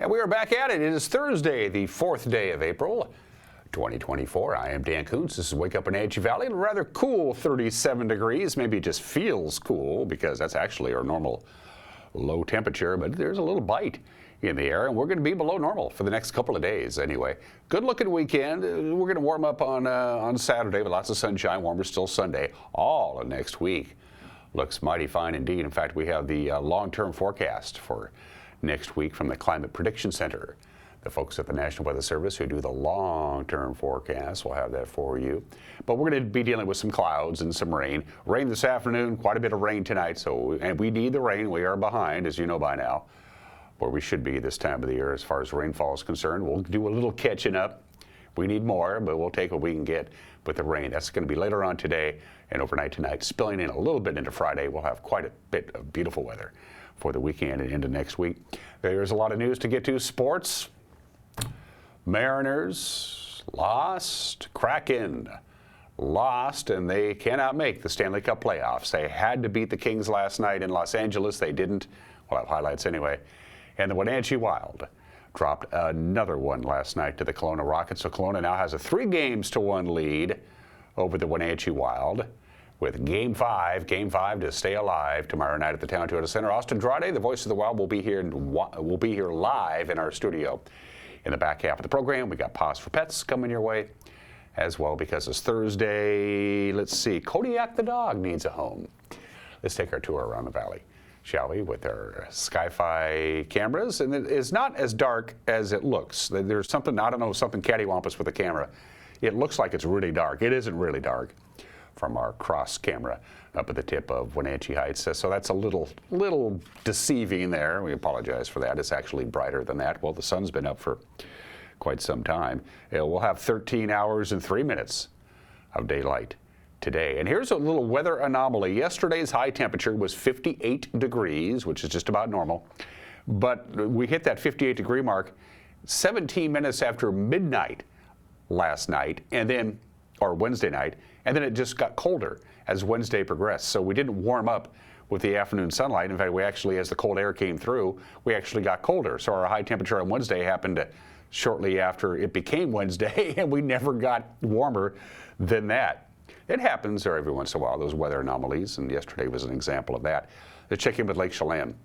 And we are back at it. It is Thursday, the 4th day of April, 2024. I am Dan Kuntz. This is Wake Up Wenatchee Valley. A rather cool 37 degrees. Maybe it just feels cool because that's actually our normal low temperature, but there's a little bite in the air, and we're going to be below normal for the next couple of days anyway. Good looking weekend. We're going to warm up on Saturday with lots of sunshine, warmer still Sunday. All of next week looks mighty fine indeed. In fact, we have the long-term forecast for next week from the Climate Prediction Center. The folks at the National Weather Service who do the long-term forecast will have that for you. But we're going to be dealing with some clouds and some rain. Rain this afternoon, quite a bit of rain tonight, and we need the rain. We are behind, as you know by now, where we should be this time of the year as far as rainfall is concerned. We'll do a little catching up. We need more, but we'll take what we can get with the rain. That's going to be later on today and overnight tonight, spilling in a little bit into Friday. We'll have quite a bit of beautiful weather for the weekend and into next week. There's a lot of news to get to. Sports. Mariners lost. Kraken lost, and they cannot make the Stanley Cup playoffs. They had to beat the Kings last night in Los Angeles. They didn't. We'll have highlights anyway. And the Wenatchee Wild dropped another one last night to the Kelowna Rockets. So Kelowna now has a 3-1 lead over the Wenatchee Wild, with Game 5 to stay alive tomorrow night at the Town Toyota Center. Austin Drade, the voice of the Wild, will be here live in our studio in the back half of the program. We got Paws for Pets coming your way as well because it's Thursday. Let's see, Kodiak the dog needs a home. Let's take our tour around the valley, shall we, with our Sky-Fi cameras. And it is not as dark as it looks. There's something, I don't know, something cattywampus with the camera. It looks like it's really dark. It isn't really dark from our cross camera up at the tip of Wenatchee Heights. So that's a little deceiving there. We apologize for that. It's actually brighter than that. Well, the sun's been up for quite some time. We'll have 13 hours and 3 minutes of daylight today. And here's a little weather anomaly. Yesterday's high temperature was 58 degrees, which is just about normal. But we hit that 58 degree mark 17 minutes after midnight last night, or Wednesday night, and then it just got colder as Wednesday progressed. So we didn't warm up with the afternoon sunlight. In fact, we actually, as the cold air came through, we actually got colder. So our high temperature on Wednesday happened shortly after it became Wednesday, and we never got warmer than that. It happens there every once in a while, those weather anomalies, and yesterday was an example of that. Let's check in with Lake Chelan.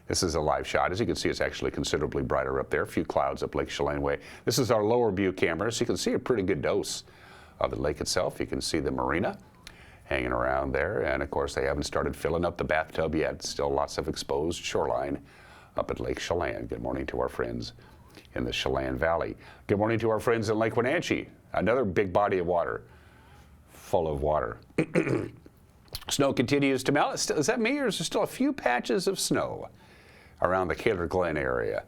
This is a live shot. As you can see, it's actually considerably brighter up there. A few clouds up Lake Chelan way. This is our lower view camera, so you can see a pretty good dose of the lake itself. You can see the marina hanging around there, and of course they haven't started filling up the bathtub yet. Still lots of exposed shoreline up at Lake Chelan. Good morning to our friends in the Chelan Valley. Good morning to our friends in Lake Wenatchee. Another big body of water, full of water. Snow continues to melt. Is that me, or is there still a few patches of snow around the Kaler Glen area?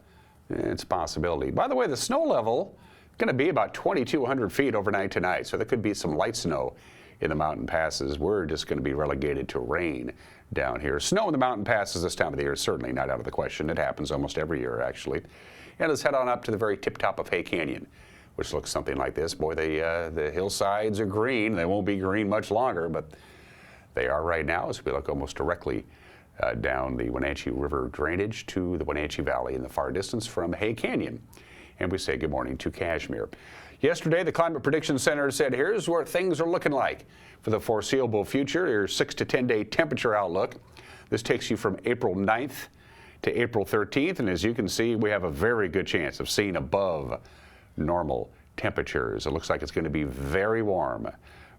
It's a possibility. By the way, the snow level going to be about 2,200 feet overnight tonight, so there could be some light snow in the mountain passes. We're just going to be relegated to rain down here. Snow in the mountain passes this time of the year is certainly not out of the question. It happens almost every year, actually. And let's head on up to the very tip top of Hay Canyon, which looks something like this. Boy, the hillsides are green. They won't be green much longer, but they are right now as we look almost directly down the Wenatchee River drainage to the Wenatchee Valley in the far distance from Hay Canyon. And we say good morning to Kashmir. Yesterday, the Climate Prediction Center said, here's what things are looking like for the foreseeable future. Your 6 to 10 day temperature outlook. This takes you from April 9th to April 13th. And as you can see, we have a very good chance of seeing above normal temperatures. It looks like it's going to be very warm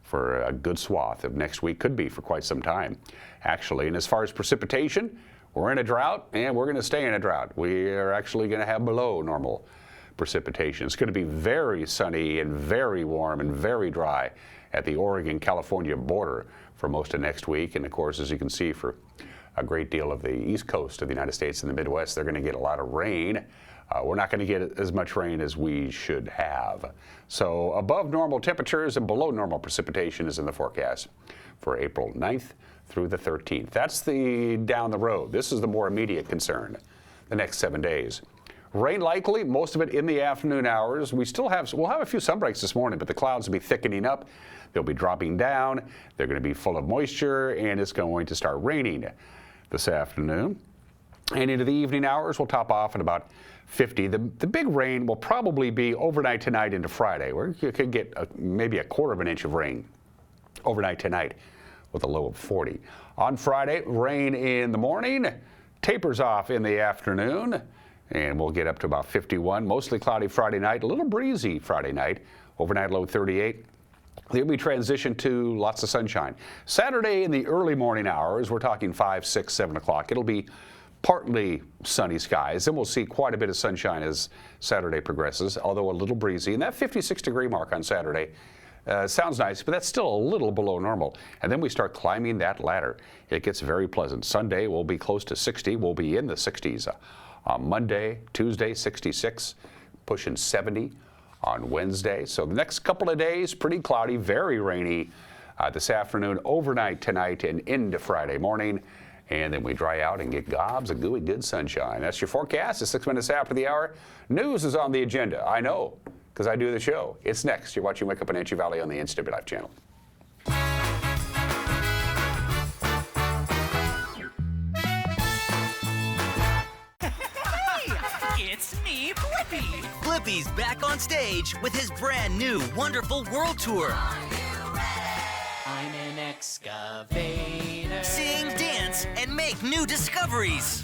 for a good swath of next week, could be for quite some time, actually. And as far as precipitation, we're in a drought, and we're going to stay in a drought. We are actually going to have below normal precipitation. It's going to be very sunny and very warm and very dry at the Oregon-California border for most of next week. And of course, as you can see, for a great deal of the east coast of the United States and the Midwest, they're going to get a lot of rain. We're not going to get as much rain as we should have. So above normal temperatures and below normal precipitation is in the forecast for April 9th through the 13th. That's the down the road. This is the more immediate concern, the next 7 days. Rain likely, most of it in the afternoon hours. We'll have a few sunbreaks this morning, but the clouds will be thickening up. They'll be dropping down. They're going to be full of moisture, and it's going to start raining this afternoon. And into the evening hours, we'll top off at about 50. The big rain will probably be overnight tonight into Friday, where you could get maybe a quarter of an inch of rain overnight tonight with a low of 40. On Friday, rain in the morning, tapers off in the afternoon, and we'll get up to about 51. Mostly cloudy Friday night, a little breezy Friday night, overnight low 38. Then we transition to lots of sunshine. Saturday in the early morning hours, we're talking 5, 6, 7 o'clock. It'll be partly sunny skies. Then we'll see quite a bit of sunshine as Saturday progresses, although a little breezy. And that 56-degree mark on Saturday sounds nice, but that's still a little below normal. And then we start climbing that ladder. It gets very pleasant. Sunday will be close to 60. We'll be in the 60s on Monday, Tuesday, 66, pushing 70 on Wednesday. So the next couple of days, pretty cloudy, very rainy this afternoon, overnight tonight, and into Friday morning. And then we dry out and get gobs of gooey good sunshine. That's your forecast. It's 6 minutes after the hour. News is on the agenda. I know, because I do the show. It's next. You're watching Wake Up Wenatchee Valley on the Instant Life channel. Hey, it's me, Blippi. Blippi's back on stage with his brand new Wonderful World Tour. I'm an excavator. Sing, dance, and make new discoveries.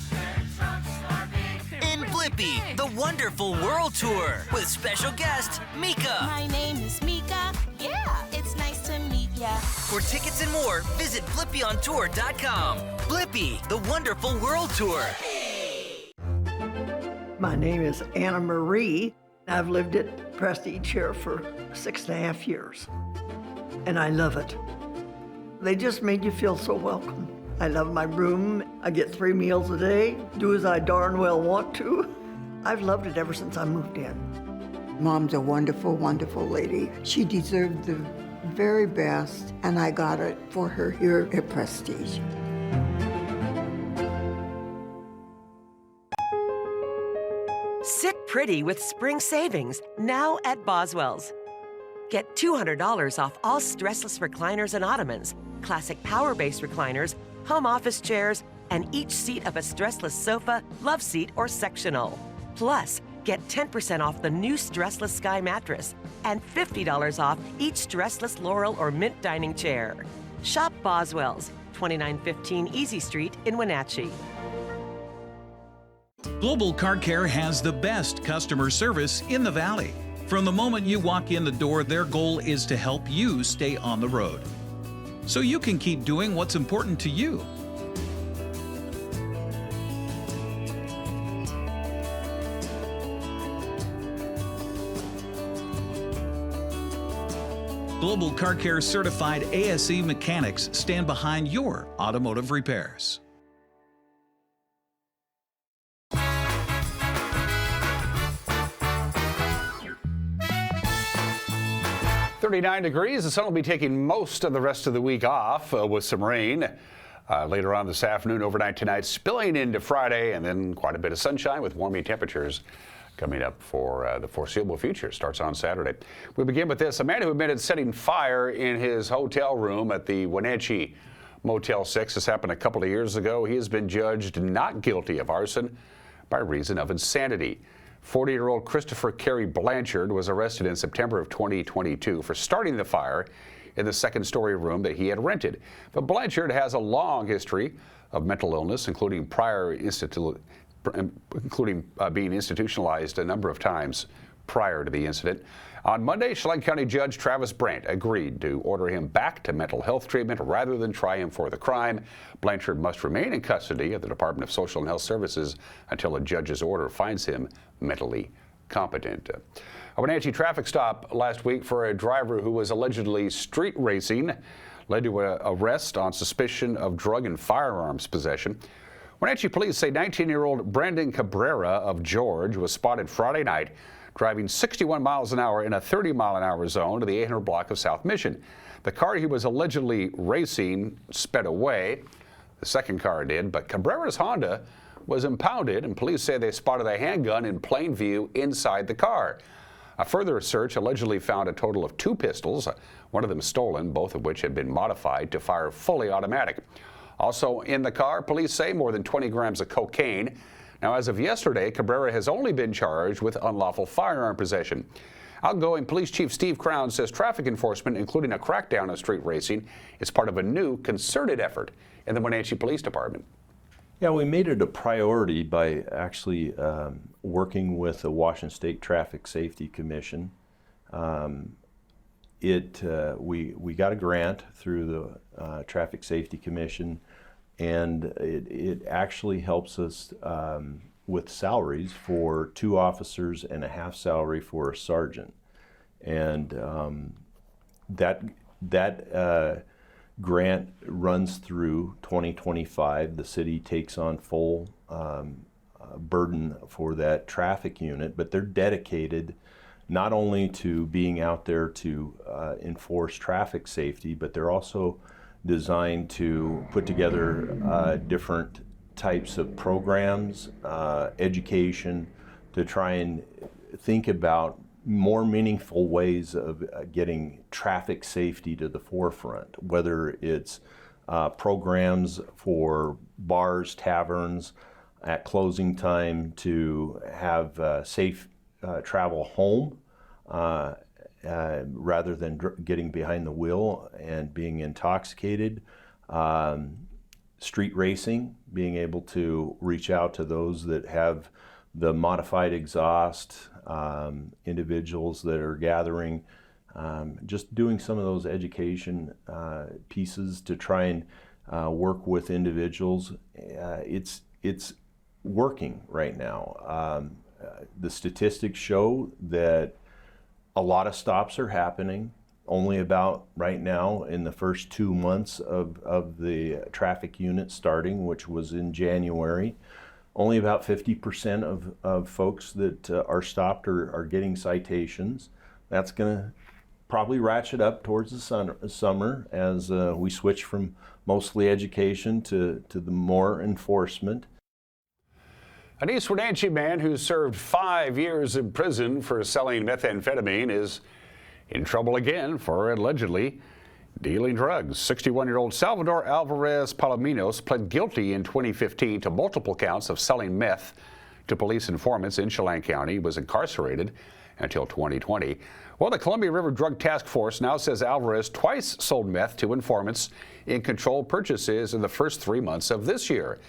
In Blippi, the Wonderful World Tour with special guest Mika. My name is Mika. Yeah, it's nice to meet ya. For tickets and more, visit BlippiOnTour.com. Blippi, the Wonderful World Tour. My name is Anna Marie. I've lived at Prestige here for 6.5 years, and I love it. They just made you feel so welcome. I love my room. I get 3 meals a day, do as I darn well want to. I've loved it ever since I moved in. Mom's a wonderful, wonderful lady. She deserved the very best, and I got it for her here at Prestige. Sit pretty with spring savings now at Boswell's. Get $200 off all stressless recliners and ottomans, classic power-base recliners, home office chairs, and each seat of a stressless sofa, love seat, or sectional. Plus, get 10% off the new stressless Sky mattress and $50 off each stressless Laurel or Mint dining chair. Shop Boswell's, 2915 Easy Street in Wenatchee. Global Car Care has the best customer service in the Valley. From the moment you walk in the door, their goal is to help you stay on the road, so you can keep doing what's important to you. Global Car Care certified ASE mechanics stand behind your automotive repairs. 39 degrees. The sun will be taking most of the rest of the week off with some rain. Later on this afternoon, overnight tonight, spilling into Friday, and then quite a bit of sunshine with warming temperatures coming up for the foreseeable future. Starts on Saturday. We begin with this. A man who admitted setting fire in his hotel room at the Wenatchee Motel 6. This happened a couple of years ago. He has been judged not guilty of arson by reason of insanity. 40-year-old Christopher Carey Blanchard was arrested in September of 2022 for starting the fire in the second-story room that he had rented. But Blanchard has a long history of mental illness, including being institutionalized a number of times prior to the incident. On Monday, Chelan County Judge Travis Brandt agreed to order him back to mental health treatment rather than try him for the crime. Blanchard must remain in custody of the Department of Social and Health Services until a judge's order finds him mentally competent. A Wenatchee traffic stop last week for a driver who was allegedly street racing led to an arrest on suspicion of drug and firearms possession. Wenatchee police say 19-year-old Brandon Cabrera of George was spotted Friday night driving 61 miles an hour in a 30-mile-an-hour zone to the 800 block of South Mission. The car he was allegedly racing sped away. The second car did, but Cabrera's Honda was impounded, and police say they spotted a handgun in plain view inside the car. A further search allegedly found a total of 2 pistols, one of them stolen, both of which had been modified to fire fully automatic. Also in the car, police say more than 20 grams of cocaine. Now, as of yesterday, Cabrera has only been charged with unlawful firearm possession. Outgoing Police Chief Steve Crown says traffic enforcement, including a crackdown on street racing, is part of a new concerted effort in the Wenatchee Police Department. Yeah, we made it a priority by actually working with the Washington State Traffic Safety Commission. We got a grant through the Traffic Safety Commission, and it actually helps us with salaries for 2 officers and a half salary for a sergeant. And that grant runs through 2025. The city takes on full burden for that traffic unit, but they're dedicated not only to being out there to enforce traffic safety, but they're also designed to put together different types of programs, education, to try and think about more meaningful ways of getting traffic safety to the forefront, whether it's programs for bars, taverns at closing time to have safe travel home rather than getting behind the wheel and being intoxicated. Street racing, being able to reach out to those that have the modified exhaust, individuals that are gathering, just doing some of those education pieces to try and work with individuals. It's working right now. The statistics show that a lot of stops are happening. Only about right now in the first 2 months of the traffic unit starting, which was in January, only about 50% of folks that are stopped are getting citations. That's going to probably ratchet up towards the summer as we switch from mostly education to the more enforcement. An East Wenatchee man who served 5 years in prison for selling methamphetamine is in trouble again for allegedly dealing drugs. 61-year-old Salvador Alvarez Palominos pled guilty in 2015 to multiple counts of selling meth to police informants in Chelan County. He was incarcerated until 2020. Well, the Columbia River Drug Task Force now says Alvarez twice sold meth to informants in controlled purchases in the first 3 months of this year.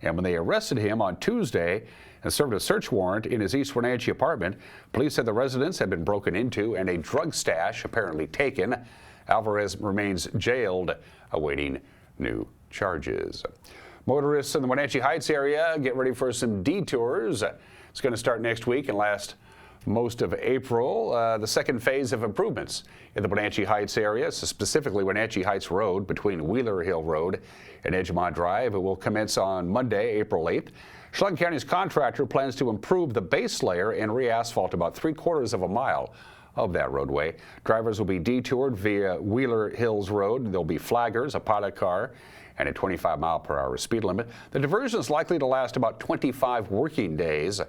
And when they arrested him on Tuesday and served a search warrant in his East Wenatchee apartment, police said the residence had been broken into and a drug stash apparently taken. Alvarez remains jailed, awaiting new charges. Motorists in the Wenatchee Heights area get ready for some detours. It's going to start next week and last most of April. The second phase of improvements in the Wenatchee Heights area, so specifically Wenatchee Heights Road between Wheeler Hill Road and Edgemont Drive. It will commence on Monday, April 8th. Chelan County's contractor plans to improve the base layer and re-asphalt about 3/4 of a mile of that roadway. Drivers will be detoured via Wheeler Hills Road. There'll be flaggers, a pilot car, and a 25-mile-per-hour speed limit. The diversion is likely to last about 25 working days.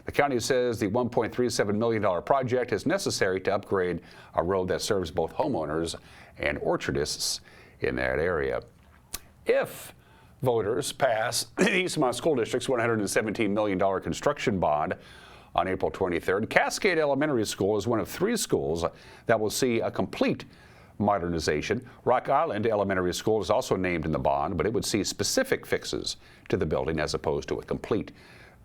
The county says the $1.37 million project is necessary to upgrade a road that serves both homeowners and orchardists in that area. If voters pass the Eastmont School District's $117 million construction bond on April 23rd, Cascade Elementary School is one of 3 schools that will see a complete modernization. Rock Island Elementary School is also named in the bond, but it would see specific fixes to the building as opposed to a complete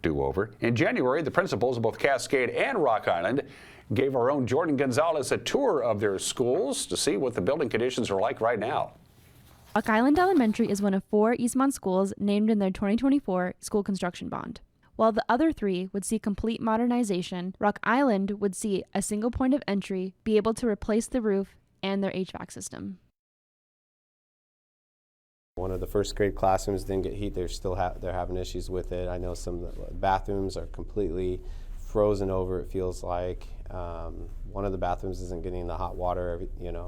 do-over. In January, the principals of both Cascade and Rock Island gave our own Jordan Gonzalez a tour of their schools to see what the building conditions are like right now. Rock Island Elementary is one of 4 Eastmont schools named in their 2024 school construction bond. While the other 3 would see complete modernization, Rock Island would see a single point of entry, be able to replace the roof and their HVAC system. One of the first grade classrooms didn't get heat. They're having issues with it. I know some of the bathrooms are completely frozen over, it feels like. One of the bathrooms isn't getting the hot water,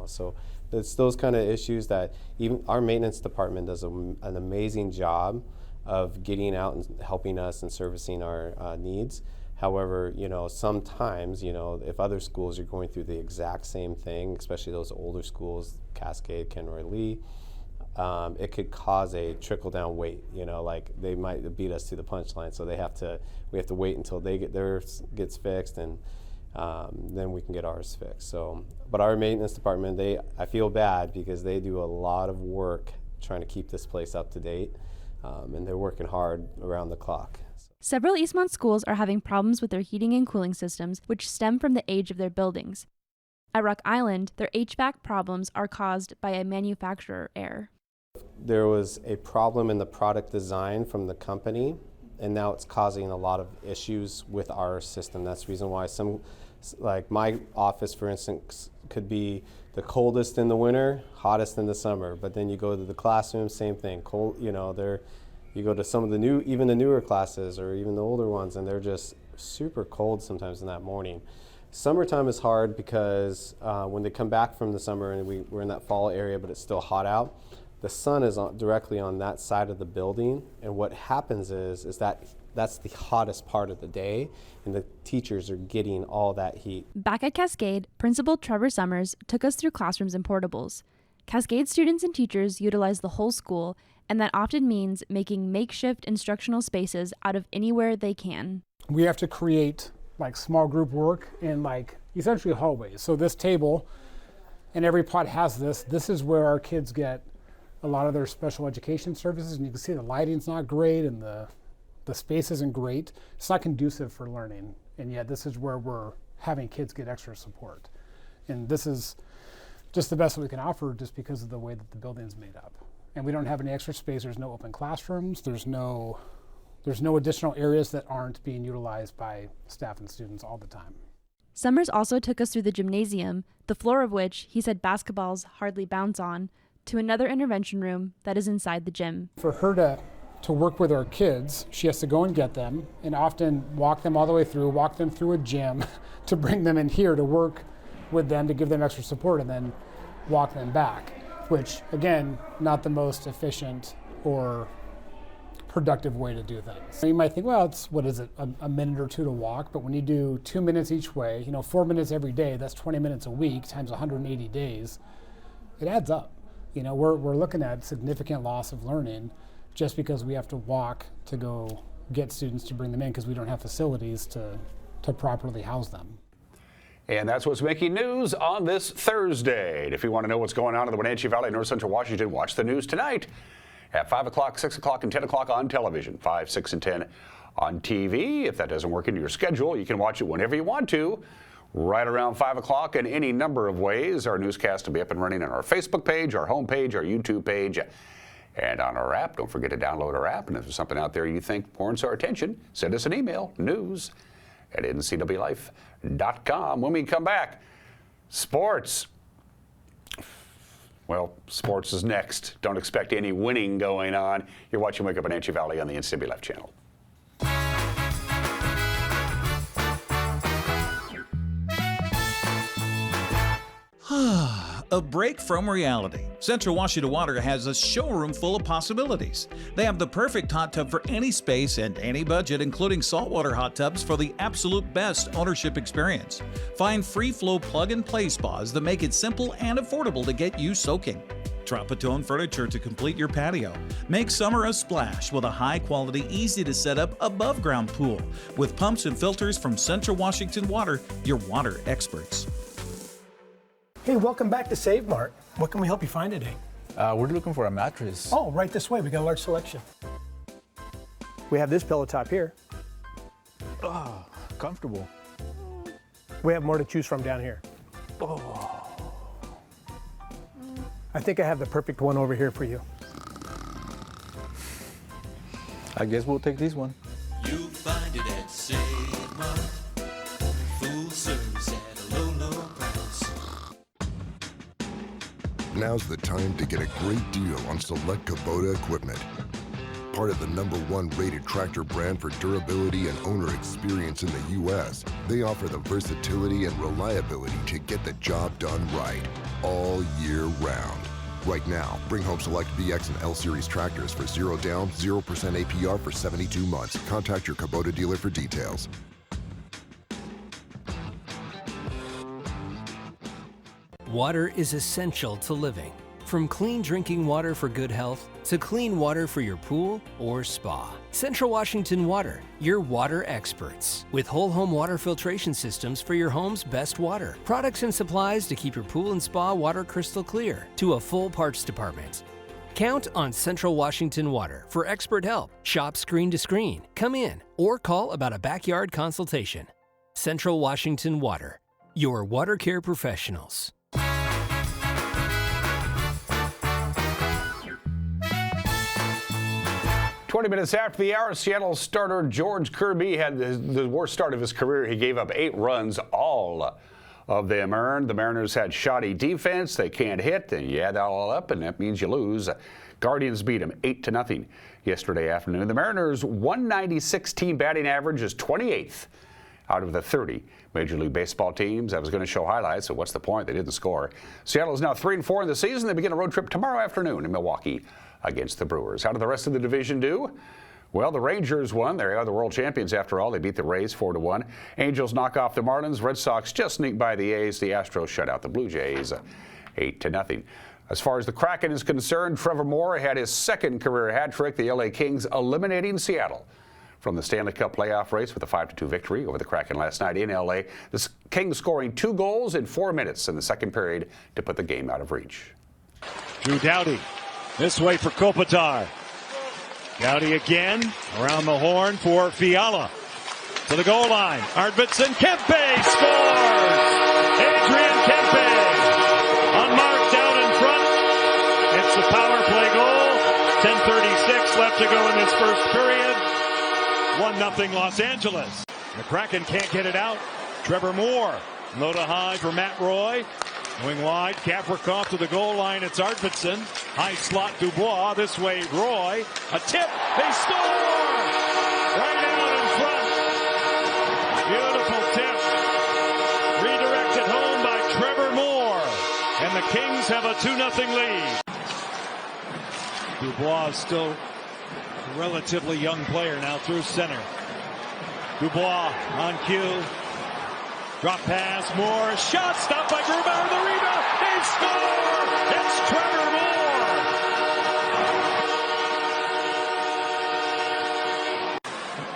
so it's those kind of issues that even our maintenance department does an amazing job of getting out and helping us and servicing our needs. However, sometimes, if other schools are going through the exact same thing, especially those older schools, Cascade, Kenroy Lee, it could cause a trickle-down wait. You know, like they might beat us to the punchline, so we have to wait until they get theirs gets fixed, and then we can get ours fixed. So, but our maintenance department, I feel bad because they do a lot of work trying to keep this place up to date, and they're working hard around the clock. Several Eastmont schools are having problems with their heating and cooling systems, which stem from the age of their buildings. At Rock Island, their HVAC problems are caused by a manufacturer error. There was a problem in the product design from the company, and now it's causing a lot of issues with our system. That's the reason why like my office, for instance, could be the coldest in the winter, hottest in the summer. But then you go to the classroom, same thing. Cold, you know, you go to some of the even the newer classes or even the older ones, and they're just super cold sometimes in that morning. Summertime is hard because when they come back from the summer and we're in that fall area, but it's still hot out, the sun is directly on that side of the building, and what happens is that's the hottest part of the day, and the teachers are getting all that heat. Back at Cascade, Principal Trevor Summers took us through classrooms and portables. Cascade students and teachers utilize the whole school, and that often means making makeshift instructional spaces out of anywhere they can. We have to create like small group work in like essentially hallways. So this table, and every pod has this. This is where our kids get a lot of their special education services, and you can see the lighting's not great and the space isn't great. It's not conducive for learning, and yet this is where we're having kids get extra support. And this is just the best that we can offer just because of the way that the building's made up. And we don't have any extra space. There's no open classrooms. There's no additional areas that aren't being utilized by staff and students all the time. Summers also took us through the gymnasium, the floor of which he said basketballs hardly bounce on, to another intervention room that is inside the gym. For her to work with our kids, she has to go and get them and often walk them all the way through, walk them through a gym to bring them in here to work with them, to give them extra support, and then walk them back, which again, not the most efficient or productive way to do things. You might think, well, it's, what is it, a minute or two to walk, but when you do 2 minutes each way, 4 minutes every day, that's 20 minutes a week times 180 days, it adds up. We're looking at significant loss of learning just because we have to walk to go get students to bring them in because we don't have facilities to properly house them. And that's what's making news on this Thursday. If you want to know what's going on in the Wenatchee Valley, North Central Washington, watch the news tonight at 5 o'clock, 6 o'clock, and 10 o'clock on television, 5, 6, and 10 on TV. If that doesn't work into your schedule, you can watch it whenever you want to, right around 5 o'clock in any number of ways. Our newscast will be up and running on our Facebook page, our homepage, our YouTube page, and on our app. Don't forget to download our app. And if there's something out there you think warrants our attention, send us an email, news@ncwlife.com. When we come back, sports. Well, sports is next. Don't expect any winning going on. You're watching Wake Up Wenatchee Valley on the NCW Life channel. A break from reality. Central Washington Water has a showroom full of possibilities. They have the perfect hot tub for any space and any budget, including saltwater hot tubs for the absolute best ownership experience. Find free-flow plug-and-play spas that make it simple and affordable to get you soaking. Tropatone furniture to complete your patio. Make summer a splash with a high-quality, easy-to-set-up above-ground pool with pumps and filters from Central Washington Water, your water experts. Hey, welcome back to Save Mart. What can we help you find today? We're looking for a mattress. Oh, right this way. We got a large selection. We have this pillow top here. Oh, comfortable. We have more to choose from down here. Oh. I think I have the perfect one over here for you. I guess we'll take this one. You'll find it at Save Mart. Full service at a low, low price. Now's the time to get a great deal on select Kubota equipment. Part of the #1 rated tractor brand for durability and owner experience in the U.S., they offer the versatility and reliability to get the job done right, all year round. Right now, bring home select VX and L Series tractors for 0 down, 0% APR for 72 months. Contact your Kubota dealer for details. Water is essential to living. From clean drinking water for good health to clean water for your pool or spa. Central Washington Water, your water experts. With whole home water filtration systems for your home's best water. Products and supplies to keep your pool and spa water crystal clear. To a full parts department. Count on Central Washington Water for expert help. Shop screen to screen, come in, or call about a backyard consultation. Central Washington Water, your water care professionals. 20 minutes after the hour, Seattle starter George Kirby had the worst start of his career. He gave up 8 runs, all of them earned. The Mariners had shoddy defense. They can't hit, and you add that all up, and that means you lose. Guardians beat them 8-0 yesterday afternoon. The Mariners' 196 team batting average is 28th out of the 30 Major League Baseball teams. I was going to show highlights, so what's the point? They didn't score. Seattle is now 3-4 in the season. They begin a road trip tomorrow afternoon in Milwaukee against the Brewers. How did the rest of the division do? Well, the Rangers won. They are the world champions after all. They beat the Rays 4-1. Angels knock off the Marlins. Red Sox just sneak by the A's. The Astros shut out the Blue Jays 8-0. As far as the Kraken is concerned, Trevor Moore had his second career hat trick. The LA Kings eliminating Seattle from the Stanley Cup playoff race with a 5-2 victory over the Kraken last night in LA. The Kings scoring 2 goals in 4 minutes in the second period to put the game out of reach. Drew Doughty this way for Kopitar. Doughty again around the horn for Fiala. To the goal line. Arvidsson. Kempe scores! Adrian Kempe unmarked out in front. It's the power play goal. 10:36 left to go in this first period. 1-0 Los Angeles. The Kraken can't get it out. Trevor Moore. Low to high for Matt Roy. Going wide, Gavrikov to the goal line. It's Arvidsson. High slot Dubois. This way, Roy. A tip. They score! Right out in front. Beautiful tip. Redirected home by Trevor Moore. And the Kings have a 2-0 lead. Dubois is still a relatively young player now through center. Dubois on cue. Drop pass, Moore, shot, stopped by Grubauer, the rebound, they score! It's Trevor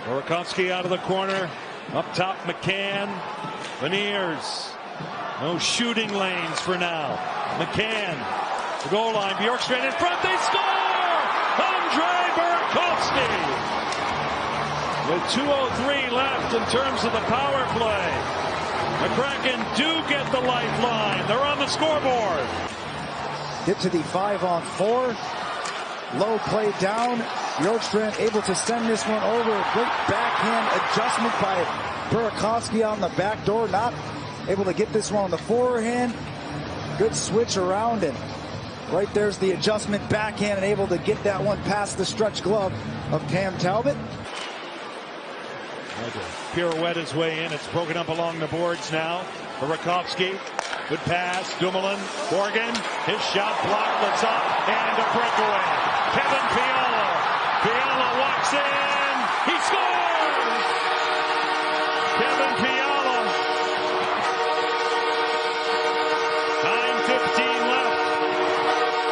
Moore! Burakovsky out of the corner, up top McCann, Veneers, no shooting lanes for now. McCann, the goal line, Bjorkstrand in front, they score! Andre Burakovsky! With 2:03 left in terms of the power play. The Kraken do get the lifeline. They're on the scoreboard. Get to the 5-on-4. Low play down. Bjorkstrand able to send this one over. Great backhand adjustment by Burakovsky on the back door. Not able to get this one on the forehand. Good switch around, and right there's the adjustment backhand, and able to get that one past the stretch glove of Cam Talbot. Pirouette his way in. It's broken up along the boards now. Burakovsky, good pass. Dumoulin, Morgan, his shot blocked. Let's up and a breakaway. Kevin Fiala. Fiala walks in. He scores. Kevin Fiala. 9:15 left.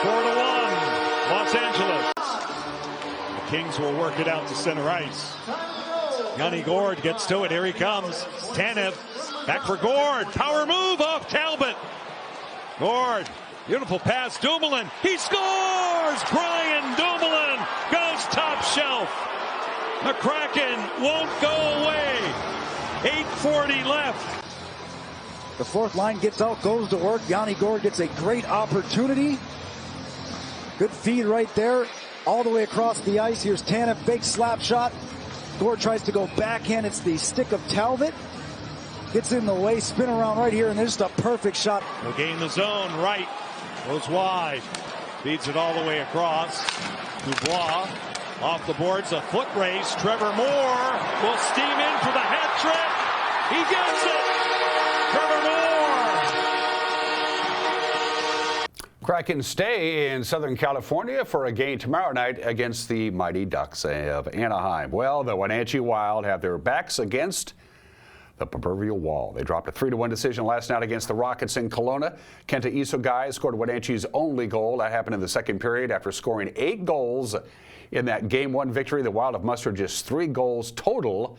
4-1. Los Angeles. The Kings will work it out to center ice. Yanni Gord gets to it. Here he comes. Tanev back for Gord. Power move off Talbot. Gord. Beautiful pass. Dumoulin. He scores! Brian Dumoulin goes top shelf. The Kraken won't go away. 8:40 left. The fourth line gets out, goes to work. Yanni Gord gets a great opportunity. Good feed right there. All the way across the ice. Here's Tanev. Fake slap shot. Gord tries to go backhand. It's the stick of Talbot. Gets in the way, spin around right here, and there's just a perfect shot. Will gain the zone, right. Goes wide. Feeds it all the way across. Dubois off the boards, a foot race. Trevor Moore will steam in for the hat trick. He gets it. Trevor Moore. Kraken stay in Southern California for a game tomorrow night against the Mighty Ducks of Anaheim. Well, the Wenatchee Wild have their backs against the proverbial wall. They dropped a 3-1 decision last night against the Rockets in Kelowna. Kenta Isogai scored Wenatchee's only goal. That happened in the second period after scoring 8 goals in that Game 1 victory. The Wild have mustered just 3 goals total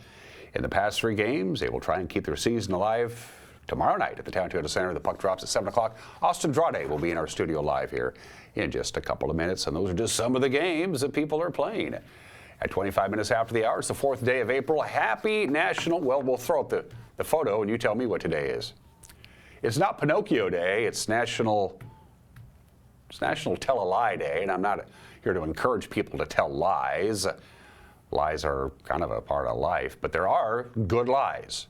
in the past 3 games. They will try and keep their season alive tomorrow night at the Town Toyota Center. The puck drops at 7 o'clock. Austin Drade will be in our studio live here in just a couple of minutes. And those are just some of the games that people are playing. At 25 minutes after the hour, it's the 4th day of April. Happy National, well, we'll throw up the photo and you tell me what today is. It's not Pinocchio Day, it's National Tell a Lie Day, and I'm not here to encourage people to tell lies. Lies are kind of a part of life, but there are good lies.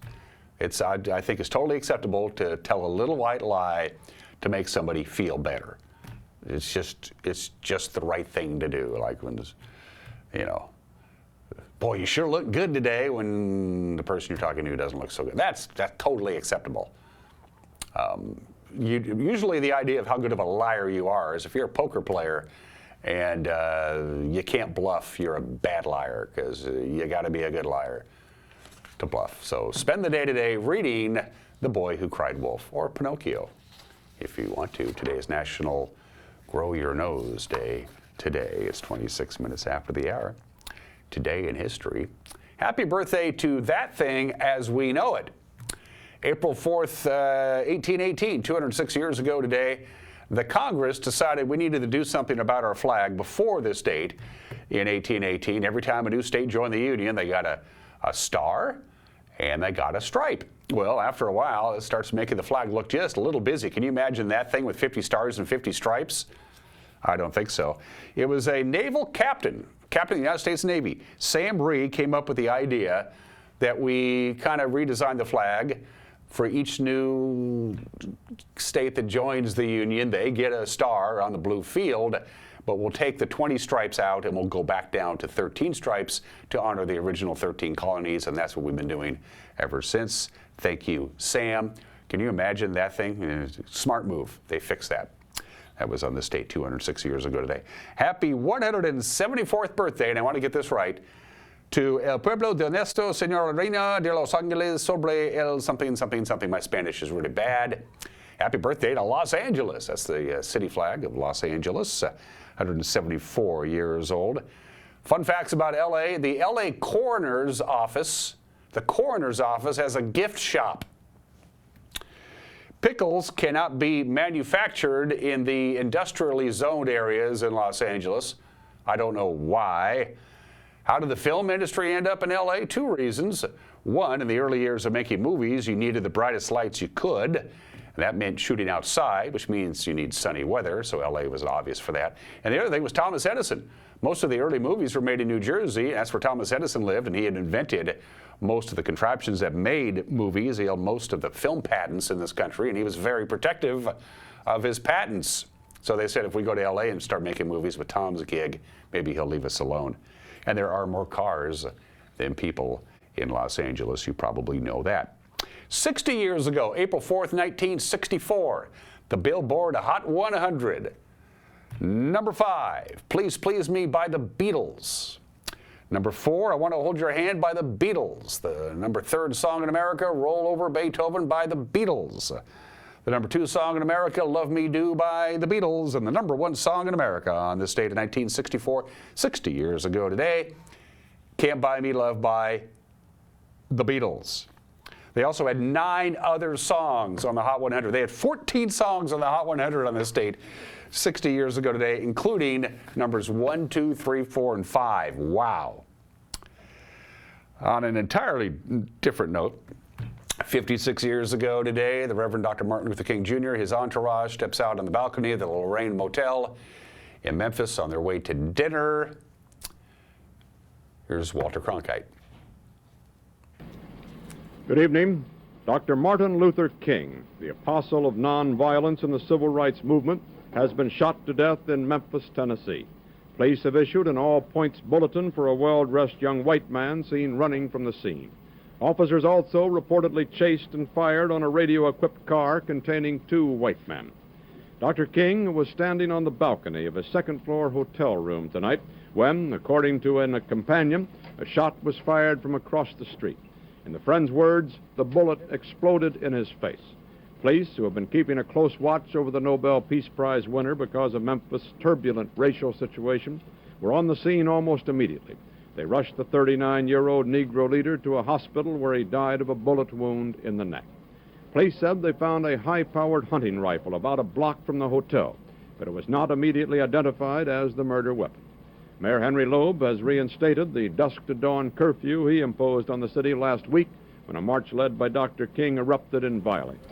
I think it's totally acceptable to tell a little white lie to make somebody feel better. It's just the right thing to do. Like when, boy, you sure look good today, when the person you're talking to doesn't look so good. That's totally acceptable. Usually the idea of how good of a liar you are is if you're a poker player and you can't bluff, you're a bad liar, because you got to be a good liar to bluff. So spend the day today reading The Boy Who Cried Wolf, or Pinocchio, if you want to. Today is National Grow Your Nose Day. Today is 26 minutes after the hour. Today in history. Happy birthday to that thing as we know it. April 4th, 1818, 206 years ago today, the Congress decided we needed to do something about our flag. Before this date, in 1818, every time a new state joined the Union, they got a star and they got a stripe. Well, after a while, it starts making the flag look just a little busy. Can you imagine that thing with 50 stars and 50 stripes? I don't think so. It was a naval captain of the United States Navy, Sam Reed, came up with the idea that we kind of redesign the flag. For each new state that joins the Union, they get a star on the blue field, but we'll take the 20 stripes out and we'll go back down to 13 stripes to honor the original 13 colonies, and that's what we've been doing ever since. Thank you, Sam. Can you imagine that thing? Smart move. They fixed that. That was on this date 206 years ago today. Happy 174th birthday, and I want to get this right, to El Pueblo de Ernesto, Señora Reina de Los Angeles, sobre el something, something, something. My Spanish is really bad. Happy birthday to Los Angeles. That's the city flag of Los Angeles, 174 years old. Fun facts about LA. The LA Coroner's Office, has a gift shop. Pickles cannot be manufactured in the industrially zoned areas in Los Angeles. I don't know why. How did the film industry end up in LA? 2 reasons. One, in the early years of making movies, you needed the brightest lights you could. And that meant shooting outside, which means you need sunny weather, so LA was obvious for that. And the other thing was Thomas Edison. Most of the early movies were made in New Jersey. That's where Thomas Edison lived, and he had invented most of the contraptions that made movies. He held most of the film patents in this country, and he was very protective of his patents. So they said if we go to LA and start making movies with Tom's gig, maybe he'll leave us alone. And there are more cars than people in Los Angeles. You probably know that. 60 years ago, April 4th, 1964, the Billboard Hot 100. Number 5, Please Please Me by the Beatles. Number 4, I Want to Hold Your Hand by the Beatles. The number 3rd song in America, Roll Over Beethoven by the Beatles. The number 2 song in America, Love Me Do by the Beatles. And the number 1 song in America on this date of 1964, 60 years ago today, Can't Buy Me Love by the Beatles. They also had 9 other songs on the Hot 100. They had 14 songs on the Hot 100 on this date 60 years ago today, including numbers 1, 2, 3, 4, and 5. Wow. On an entirely different note, 56 years ago today, the Reverend Dr. Martin Luther King Jr., his entourage, steps out on the balcony of the Lorraine Motel in Memphis on their way to dinner. Here's Walter Cronkite. Good evening. Dr. Martin Luther King, the apostle of nonviolence in the civil rights movement, has been shot to death in Memphis, Tennessee. Police have issued an all-points bulletin for a well-dressed young white man seen running from the scene. Officers also reportedly chased and fired on a radio-equipped car containing 2 white men. Dr. King was standing on the balcony of a second-floor hotel room tonight when, according to a companion, a shot was fired from across the street. In the friend's words, the bullet exploded in his face. Police, who have been keeping a close watch over the Nobel Peace Prize winner because of Memphis' turbulent racial situation, were on the scene almost immediately. They rushed the 39-year-old Negro leader to a hospital where he died of a bullet wound in the neck. Police said they found a high-powered hunting rifle about a block from the hotel, but it was not immediately identified as the murder weapon. Mayor Henry Loeb has reinstated the dusk-to-dawn curfew he imposed on the city last week when a march led by Dr. King erupted in violence.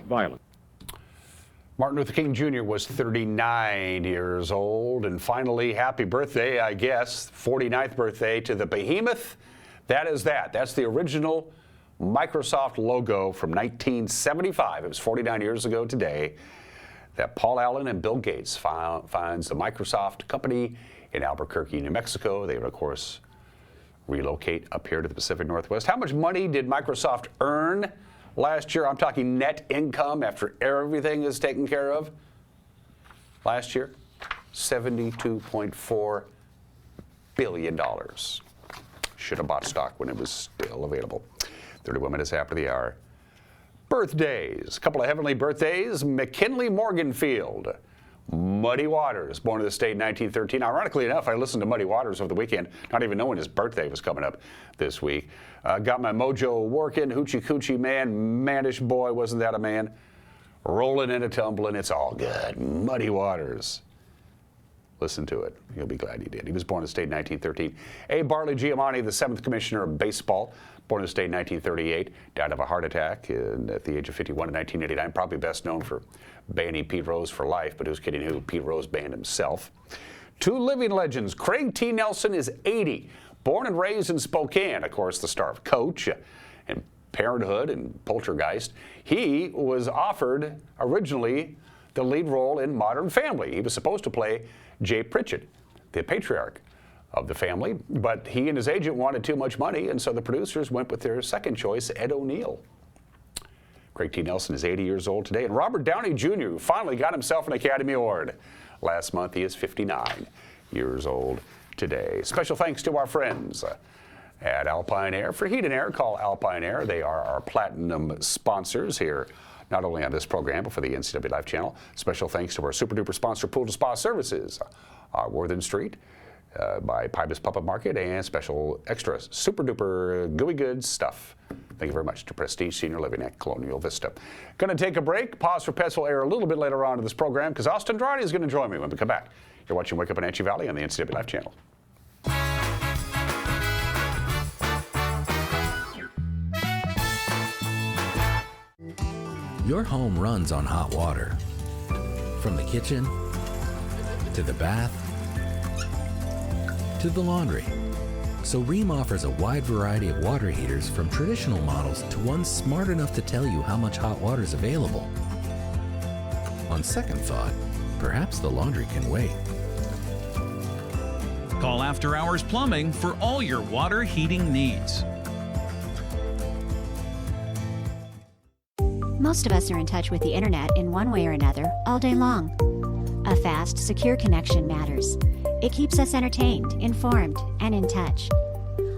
Martin Luther King Jr. was 39 years old. And finally, happy birthday, I guess, 49th birthday to the behemoth. That's the original Microsoft logo from 1975. It was 49 years ago today that Paul Allen and Bill Gates finds the Microsoft company in Albuquerque, New Mexico. They would, of course, relocate up here to the Pacific Northwest. How much money did Microsoft earn last year? I'm talking net income after everything is taken care of. Last year, $72.4 billion. Should have bought stock when it was still available. 31 minutes after the hour. Birthdays. A couple of heavenly birthdays. McKinley Morganfield. Muddy Waters, born in the state in 1913. Ironically enough, I listened to Muddy Waters over the weekend, not even knowing his birthday was coming up this week. Got my mojo working, hoochie coochie man, mannish boy, wasn't that a man? Rolling and a tumbling, it's all good. Muddy Waters. Listen to it. You'll be glad you did. He was born in the state in 1913. A. Barley Giamatti, the 7th commissioner of baseball, born in the state in 1938, died of a heart attack at the age of 51 in 1989. Probably best known for banning Pete Rose for life, but who's kidding who? Pete Rose banned himself. Two living legends. Craig T. Nelson is 80, born and raised in Spokane. Of course, the star of Coach and Parenthood and Poltergeist. He was offered originally the lead role in Modern Family. He was supposed to play Jay Pritchett, the patriarch of the family, but he and his agent wanted too much money, and so the producers went with their second choice, Ed O'Neill. Craig T. Nelson is 80 years old today, and Robert Downey Jr., who finally got himself an Academy Award last month, he is 59 years old today. Special thanks to our friends at Alpine Air. For heat and air, call Alpine Air. They are our platinum sponsors here, not only on this program, but for the NCW Life channel. Special thanks to our super duper sponsor, Pool to Spa Services, Worthing Street, by Pybus Puppet Market, and special extras, super duper gooey goods stuff. Thank you very much to Prestige Senior Living at Colonial Vista. Going to take a break. Pause for Pets will air a little bit later on in this program because Austin Andrade is going to join me when we come back. You're watching Wake Up Wenatchee Valley on the NCW Life channel. Your home runs on hot water. From the kitchen to the bath to the laundry. So Rheem offers a wide variety of water heaters from traditional models to ones smart enough to tell you how much hot water is available. On second thought, perhaps the laundry can wait. Call After Hours Plumbing for all your water heating needs. Most of us are in touch with the internet in one way or another all day long. A fast, secure connection matters. It keeps us entertained, informed, and in touch.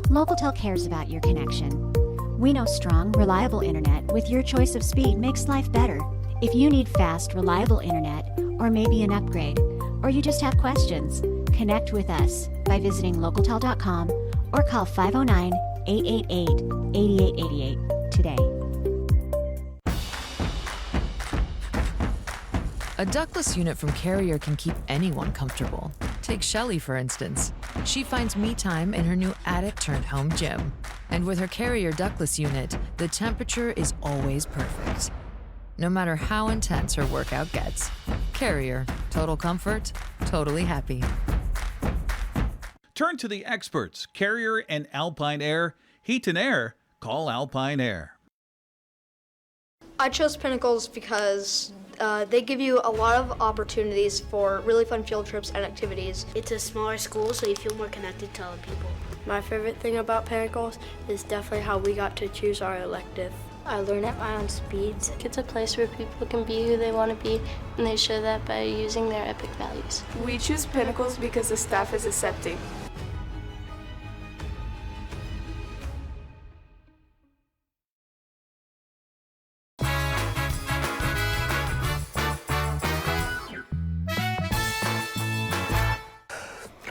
Local cares about your connection. We know strong, reliable internet with your choice of speed makes life better. If you need fast, reliable internet, or maybe an upgrade, or you just have questions, connect with us by visiting localtel.com or call 509-888-8888 today. A ductless unit from Carrier can keep anyone comfortable. Take Shelly, for instance. She finds me time in her new attic-turned-home gym. And with her Carrier ductless unit, the temperature is always perfect. No matter how intense her workout gets. Carrier. Total comfort, totally happy. Turn to the experts, Carrier and Alpine Air. Heat and air, call Alpine Air. I chose Pinnacles because they give you a lot of opportunities for really fun field trips and activities. It's a smaller school, so you feel more connected to other people. My favorite thing about Pinnacles is definitely how we got to choose our elective. I learn at my own speed. It's a place where people can be who they want to be, and they show that by using their epic values. We choose Pinnacles because the staff is accepting.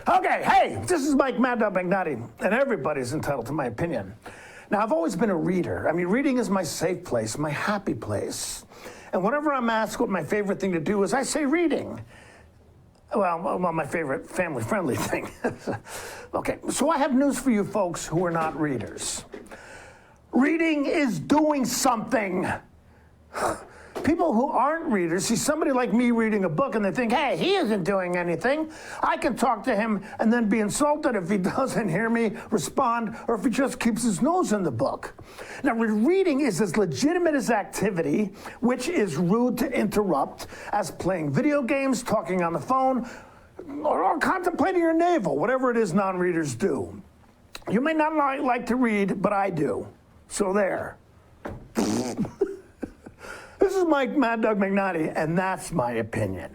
Okay, hey, this is Mike Mad Dog McNutty, and everybody's entitled to my opinion. Now, I've always been a reader. I mean, reading is my safe place, my happy place. And whenever I'm asked what my favorite thing to do is, I say reading. Well, my favorite family-friendly thing. Okay, so I have news for you folks who are not readers. Reading is doing something. People who aren't readers see somebody like me reading a book and they think, hey, he isn't doing anything. I can talk to him and then be insulted if he doesn't hear me respond or if he just keeps his nose in the book. Now, reading is as legitimate as activity, which is rude to interrupt, as playing video games, talking on the phone, or contemplating your navel, whatever it is non-readers do. You may not like to read, but I do. So there. This is Mike Mad Dog McNutty, and that's my opinion.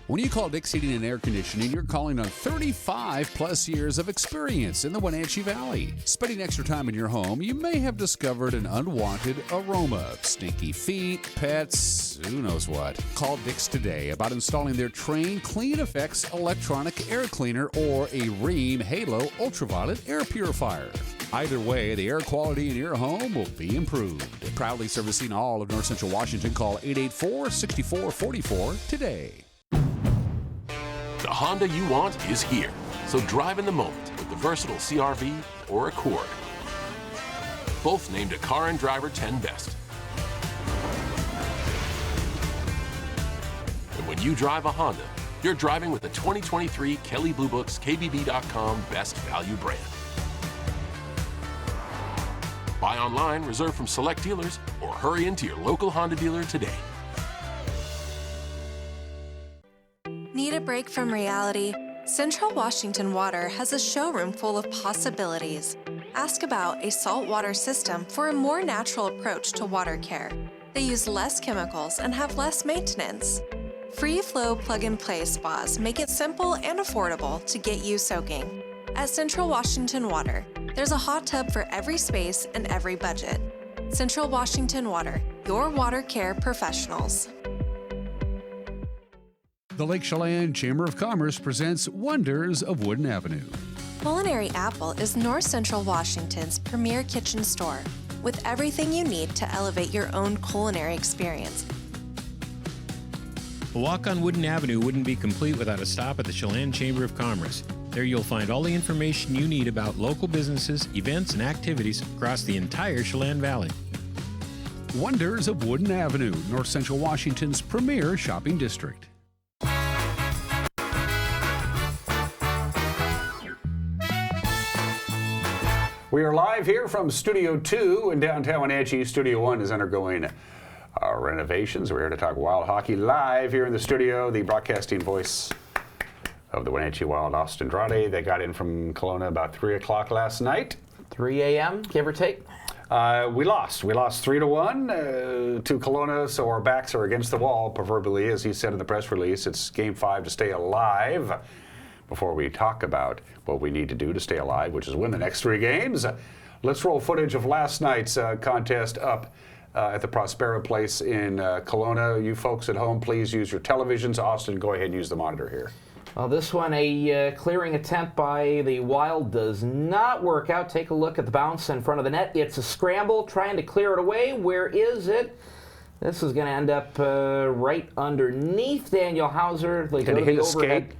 When you call Dick's Heating and Air Conditioning, you're calling on 35 plus years of experience in the Wenatchee Valley. Spending extra time in your home, you may have discovered an unwanted aroma. Stinky feet, pets, who knows what. Call Dick's today about installing their Train Clean Effects electronic air cleaner or a Rheem Halo ultraviolet air purifier. Either way, the air quality in your home will be improved. Proudly servicing all of North Central Washington, call 884-6444 today. The Honda you want is here, so drive in the moment with the versatile CR-V or Accord. Both named a Car and Driver 10 Best. And when you drive a Honda, you're driving with the 2023 Kelley Blue Book's KBB.com Best Value brand. Buy online, reserve from select dealers, or hurry into your local Honda dealer today. Need a break from reality? Central Washington Water has a showroom full of possibilities. Ask about a saltwater system for a more natural approach to water care. They use less chemicals and have less maintenance. Free-flow plug-and-play spas make it simple and affordable to get you soaking. At Central Washington Water, there's a hot tub for every space and every budget. Central Washington Water, your water care professionals. The Lake Chelan Chamber of Commerce presents Wonders of Wooden Avenue. Culinary Apple is North Central Washington's premier kitchen store with everything you need to elevate your own culinary experience. A walk on Wooden Avenue wouldn't be complete without a stop at the Chelan Chamber of Commerce. There you'll find all the information you need about local businesses, events, and activities across the entire Chelan Valley. Wonders of Wooden Avenue, North Central Washington's premier shopping district. We are live here from Studio 2 in downtown Wenatchee. Studio 1 is undergoing renovations. We're here to talk Wild hockey live here in the studio. The broadcasting voice of the Wenatchee Wild, Austin Drade. They got in from Kelowna about 3 o'clock last night. 3 a.m., give or take? We lost. We lost 3-1 to Kelowna, so our backs are against the wall, proverbially, as he said in the press release. It's Game 5 to stay alive. Before we talk about what we need to do to stay alive, which is win the next 3 games, let's roll footage of last night's contest up at the Prospera Place in Kelowna. You folks at home, please use your televisions. Austin, go ahead and use the monitor here. Well, this one, a clearing attempt by the Wild does not work out. Take a look at the bounce in front of the net. It's a scramble, trying to clear it away. Where is it? This is going to end up right underneath Daniel Hauser. They Can he hit a skate?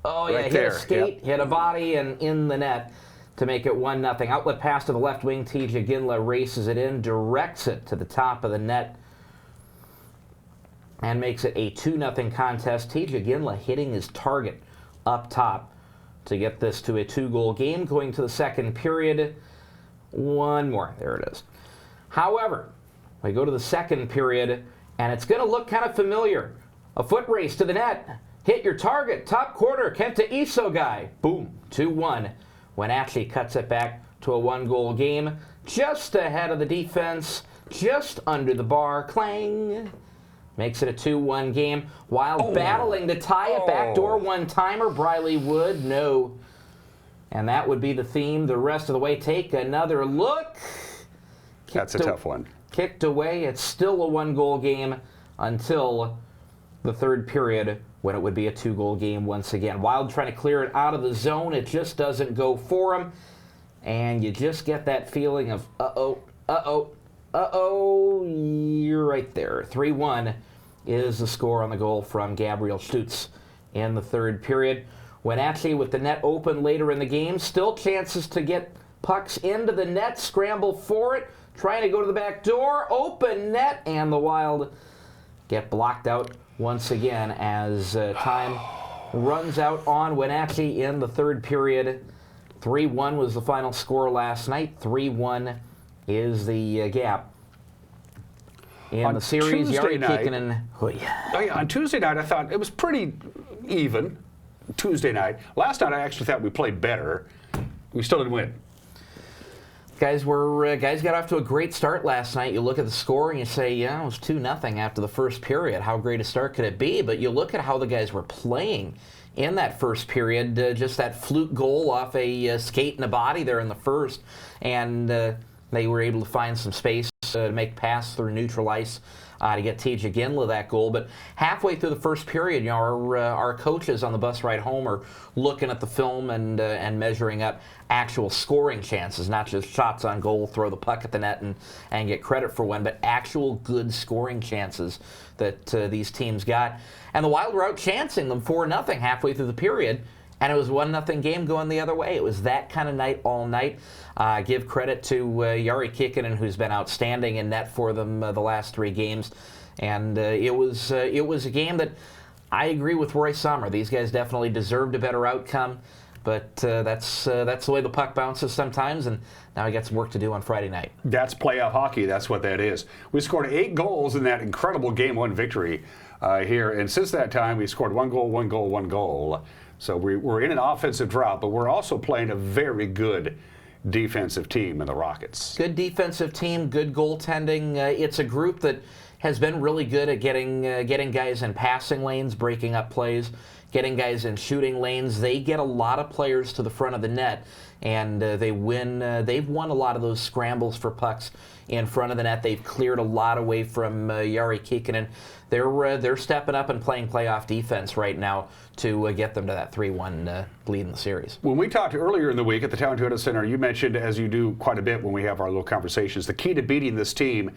Oh, yeah, right hit there. a skate, Yep. hit a body, and in the net to make it 1-0. Outlet pass to the left wing. TJ Ginla races it in, directs it to the top of the net, and makes it a 2-0 contest. TJ Ginla hitting his target up top to get this to a 2-goal game. Going to the second period. One more. There it is. However, we go to the second period, and it's going to look kind of familiar. A foot race to the net. Hit your target, top corner, Kenta Iso guy. Boom, 2-1. Wenatchee cuts it back to a 1-goal game. Just ahead of the defense, just under the bar, clang. Makes it a 2-1 game. Wild battling to tie it. Backdoor one-timer, Briley Wood, no. And that would be the theme the rest of the way. Take another look. That's a tough one. kicked away. It's still a 1-goal game until the third period, when it would be a 2-goal game once again. Wild trying to clear it out of the zone. It just doesn't go for them. And you just get that feeling of, uh-oh, uh-oh, uh-oh. You're right there. 3-1 is the score on the goal from Gabriel Stutz in the third period. Wenatchee with the net open later in the game. Still chances to get pucks into the net. Scramble for it. Trying to go to the back door. Open net. And the Wild get blocked out once again as time runs out on Wenatchee in the third period. 3-1 was the final score last night. 3-1 is the gap in on the series. Tuesday night, on Tuesday night, I thought it was pretty even. Tuesday night. Last night, I actually thought we played better. We still didn't win. Guys got off to a great start last night. You look at the score and you say, yeah, it was 2-0 after the first period. How great a start could it be? But you look at how the guys were playing in that first period. Just that fluke goal off a skate and a body there in the first. And they were able to find some space to make pass through neutral ice to get TJ Ginla that goal. But halfway through the first period, you know, our coaches on the bus ride home are looking at the film and measuring up actual scoring chances, not just shots on goal, throw the puck at the net and get credit for one, but actual good scoring chances that these teams got. And the Wild were out chancing them 4-0 halfway through the period. And it was 1-0 game going the other way. It was that kind of night all night. Give credit to Jari Kikkonen, who's been outstanding in net for them the last 3 games. And it was a game that I agree with Roy Sommer. These guys definitely deserved a better outcome. But that's the way the puck bounces sometimes. And now we got some work to do on Friday night. That's playoff hockey. That's what that is. We scored 8 goals in that incredible Game 1 victory here. And since that time, we scored 1 goal, 1 goal, 1 goal. So we're in an offensive drought, but we're also playing a very good defensive team in the Rockets. Good defensive team, good goaltending. It's a group that has been really good at getting guys in passing lanes, breaking up plays, getting guys in shooting lanes. They get a lot of players to the front of the net, and they win. They've won a lot of those scrambles for pucks in front of the net. They've cleared a lot away from Jari Kikkonen. They're stepping up and playing playoff defense right now to get them to that 3-1 lead in the series. When we talked earlier in the week at the Town Toyota Center, you mentioned, as you do quite a bit when we have our little conversations, the key to beating this team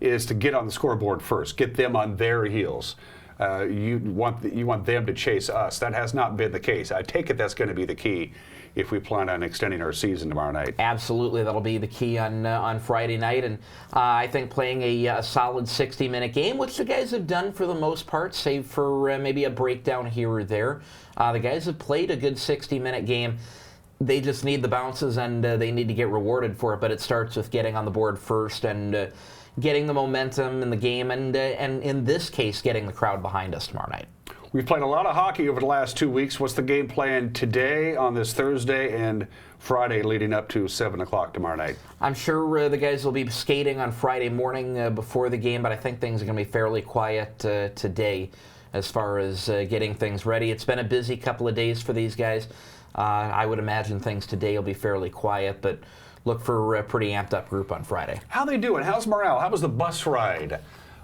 is to get on the scoreboard first, get them on their heels. You want them to chase us. That has not been the case. I take it that's going to be the key if we plan on extending our season tomorrow night. Absolutely, that'll be the key on Friday night, and I think playing a solid 60-minute game, which the guys have done for the most part, save for maybe a breakdown here or there. The guys have played a good 60-minute game. They just need the bounces, and they need to get rewarded for it, but it starts with getting on the board first and getting the momentum in the game, and in this case, getting the crowd behind us tomorrow night. We've played a lot of hockey over the last 2 weeks. What's the game plan today, on this Thursday, and Friday leading up to 7 o'clock tomorrow night? I'm sure the guys will be skating on Friday morning before the game, but I think things are going to be fairly quiet today as far as getting things ready. It's been a busy couple of days for these guys. I would imagine things today will be fairly quiet, but look for a pretty amped up group on Friday. How they doing? How's morale? How was the bus ride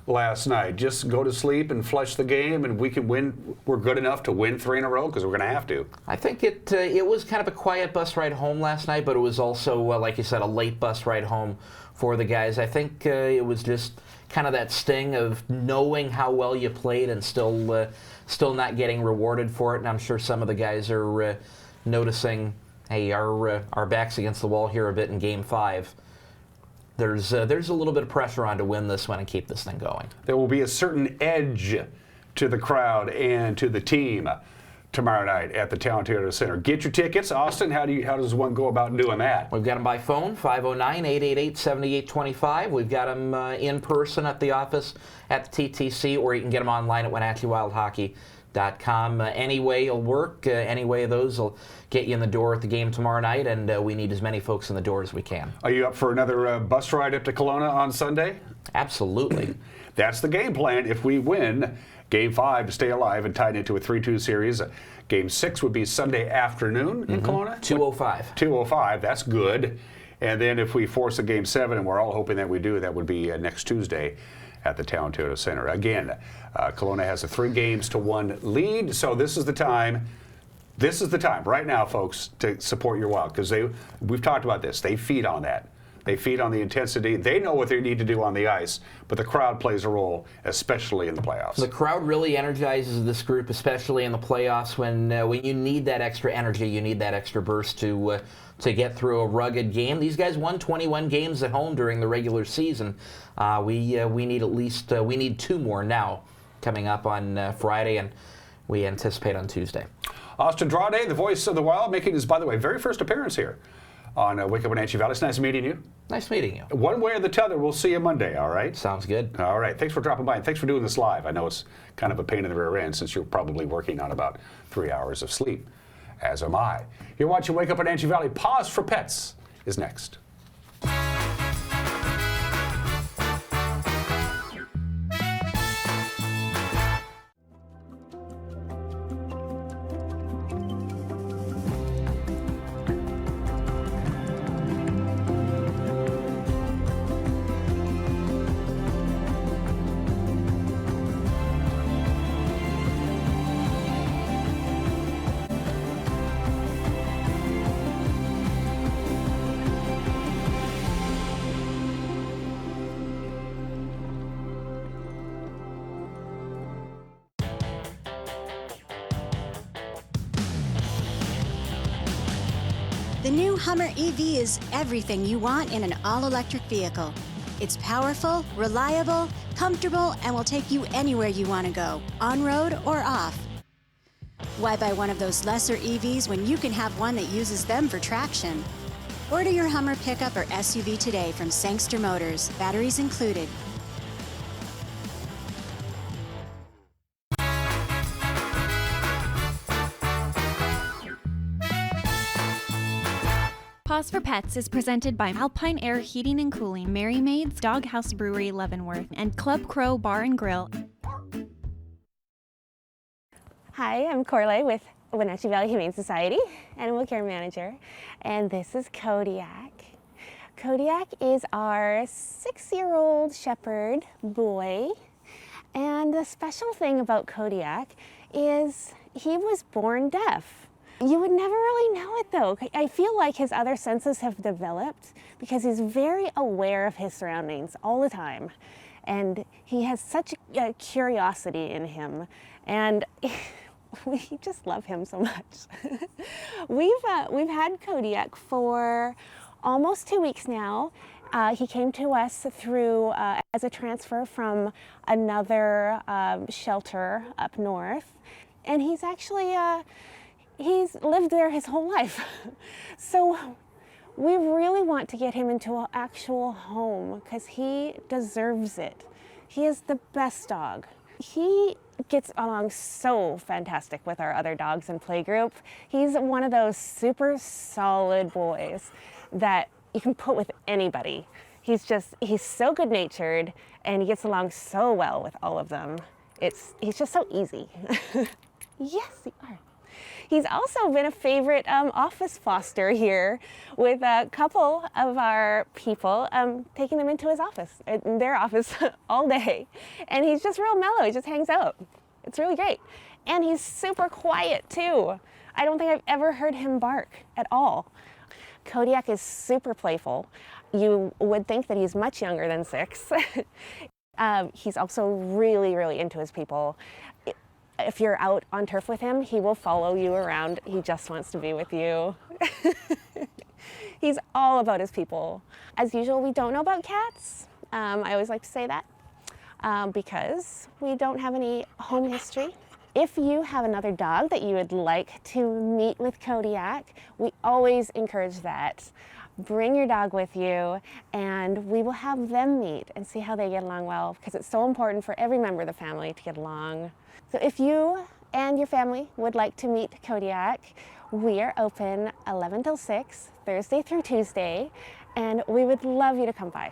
last night? Just go to sleep and flush the game, and we can win. We're good enough to win 3 in a row because we're going to have to. I think it was kind of a quiet bus ride home last night, but it was also, like you said, a late bus ride home for the guys. I think it was just kind of that sting of knowing how well you played and still not getting rewarded for it. And I'm sure some of the guys are noticing, hey, our back's against the wall here a bit in Game 5. There's a little bit of pressure on to win this one and keep this thing going. There will be a certain edge to the crowd and to the team tomorrow night at the Town Toyota Center. Get your tickets. Austin, how does one go about doing that? We've got them by phone, 509-888-7825. We've got them in person at the office at the TTC, or you can get them online at WenatcheeWildHockey.com. Any way will work. Any way of those will get you in the door at the game tomorrow night, and we need as many folks in the door as we can. Are you up for another bus ride up to Kelowna on Sunday? Absolutely. That's the game plan if we win Game 5 to stay alive and tied into a 3-2 series. Game 6 would be Sunday afternoon in Kelowna? 2:05. 2:05, that's good. And then if we force a Game 7, and we're all hoping that we do, that would be next Tuesday at the Town Toyota Center. Again, Kelowna has a 3-1 lead, so this is the time. This is the time right now, folks, to support your Wild, because we've talked about this. They feed on that. They feed on the intensity. They know what they need to do on the ice, but the crowd plays a role, especially in the playoffs. The crowd really energizes this group, especially in the playoffs when you need that extra energy, you need that extra burst to get through a rugged game. These guys won 21 games at home during the regular season. We need at least we need 2 more now coming up on Friday, and we anticipate on Tuesday. Austin Drade, the voice of the Wild, making his, by the way, very first appearance here on Wake Up Wenatchee Valley. It's nice meeting you. Nice meeting you. One way or the other, we'll see you Monday, all right? Sounds good. All right. Thanks for dropping by, and thanks for doing this live. I know it's kind of a pain in the rear end since you're probably working on about 3 hours of sleep, as am I. You're watching Wake Up Wenatchee Valley. Pause for Pets is next. The new Hummer EV is everything you want in an all-electric vehicle. It's powerful, reliable, comfortable, and will take you anywhere you want to go, on-road or off. Why buy one of those lesser EVs when you can have one that uses them for traction? Order your Hummer pickup or SUV today from Sangster Motors, batteries included. Pause for Pets is presented by Alpine Air Heating and Cooling, Merry Maids, Doghouse Brewery Leavenworth, and Club Crow Bar and Grill. Hi, I'm Corley with Wenatchee Valley Humane Society, Animal Care Manager, and this is Kodiak. Kodiak is our 6-year-old shepherd boy, and the special thing about Kodiak is he was born deaf. You would never really know it though. I feel like his other senses have developed because he's very aware of his surroundings all the time. And he has such a curiosity in him. And we just love him so much. We've had Kodiak for almost 2 weeks now. He came to us through as a transfer from another shelter up north. And he's actually he's lived there his whole life. So we really want to get him into an actual home because he deserves it. He is the best dog. He gets along so fantastic with our other dogs in playgroup. He's one of those super solid boys that you can put with anybody. He's so good-natured and he gets along so well with all of them. He's just so easy. Yes, you are. He's also been a favorite office foster here with a couple of our people taking them into his office, their office all day. And he's just real mellow, he just hangs out. It's really great. And he's super quiet too. I don't think I've ever heard him bark at all. Kodiak is super playful. You would think that he's much younger than 6. He's also really, really into his people. If you're out on turf with him, he will follow you around. He just wants to be with you. He's all about his people. As usual, we don't know about cats. I always like to say that because we don't have any home history. If you have another dog that you would like to meet with Kodiak, we always encourage that. Bring your dog with you and we will have them meet and see how they get along well because it's so important for every member of the family to get along. So if you and your family would like to meet Kodiak, we are open 11 till 6, Thursday through Tuesday, and we would love you to come by.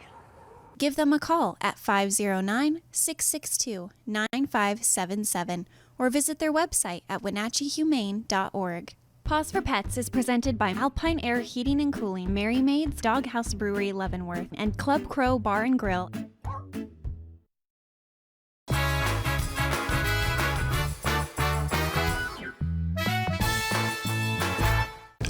Give them a call at 509-662-9577 or visit their website at wenatcheehumane.org. Pause for Pets is presented by Alpine Air Heating and Cooling, Mary Maid's Doghouse Brewery, Leavenworth, and Club Crow Bar and Grill.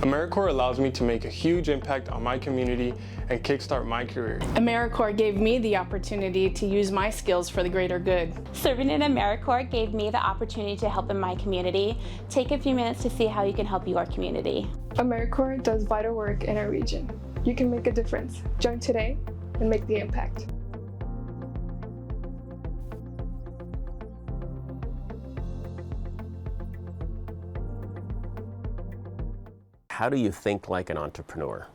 AmeriCorps allows me to make a huge impact on my community and kickstart my career. AmeriCorps gave me the opportunity to use my skills for the greater good. Serving in AmeriCorps gave me the opportunity to help in my community. Take a few minutes to see how you can help your community. AmeriCorps does vital work in our region. You can make a difference. Join today and make the impact. How do you think like an entrepreneur?